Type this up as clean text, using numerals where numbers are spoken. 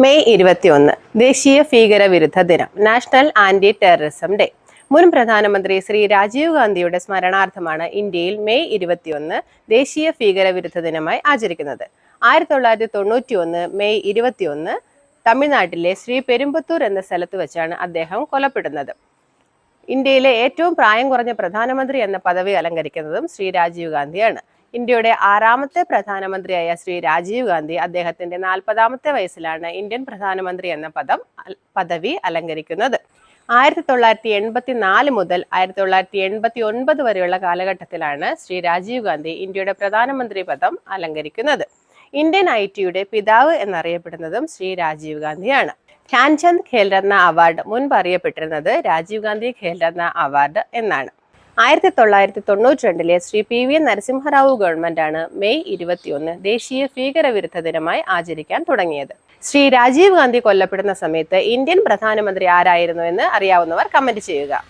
May 21 ദേശീയ ഭീകരവിരുദ്ധ ദിനം, നാഷണൽ ആന്റി ടെററിസം ഡേ. മുൻ പ്രധാനമന്ത്രി ശ്രീ രാജീവ് ഗാന്ധിയുടെ സ്മരണാർത്ഥമാണ് ഇന്ത്യയിൽ മെയ് 21 ദേശീയ ഭീകരവിരുദ്ധ ദിനമായി ആചരിക്കുന്നത്. 1991 മെയ് 21 തമിഴ്നാട്ടിലെ ശ്രീ പെരുമ്പത്തൂർ എന്ന സ്ഥലത്ത് വെച്ചാണ് അദ്ദേഹം കൊല്ലപ്പെടുന്നത്. ഇന്ത്യയിലെ ഏറ്റവും പ്രായം കുറഞ്ഞ പ്രധാനമന്ത്രി എന്ന പദവി അലങ്കരിക്കുന്നതും ശ്രീ രാജീവ് ഗാന്ധിയാണ്. ഇന്ത്യയുടെ 6ാമത്തെ പ്രധാനമന്ത്രിയായ ശ്രീ രാജീവ് ഗാന്ധി അദ്ദേഹത്തിന്റെ 40ാമത്തെ വയസ്സിലാണ് ഇന്ത്യൻ പ്രധാനമന്ത്രി എന്ന പദവി അലങ്കരിക്കുന്നത്. 1984 മുതൽ 1989 വരെയുള്ള കാലഘട്ടത്തിലാണ് ശ്രീ രാജീവ് ഗാന്ധി ഇന്ത്യയുടെ പ്രധാനമന്ത്രി പദം അലങ്കരിക്കുന്നത്. ഇന്ത്യൻ ഐടിയുടെ പിതാവ് എന്നറിയപ്പെടുന്നതും ശ്രീ രാജീവ് ഗാന്ധിയാണ്. ധ്യാൻചന്ദ് ഖേൽരത്ന അവാർഡ് മുൻപ് അറിയപ്പെട്ടിരുന്നത് രാജീവ് ഗാന്ധി ഖേൽരത്ന അവാർഡ് എന്നാണ്. 1992 ശ്രീ PV നരസിംഹറാവു ഗവൺമെന്റാണ് മെയ് 21 ദേശീയ ഭീകരവിരുദ്ധ ദിനമായി ആചരിക്കാൻ തുടങ്ങിയത്. ശ്രീ രാജീവ് ഗാന്ധി കൊല്ലപ്പെടുന്ന സമയത്ത് ഇന്ത്യൻ പ്രധാനമന്ത്രി ആരായിരുന്നു എന്ന് അറിയാവുന്നവർ കമന്റ് ചെയ്യുക.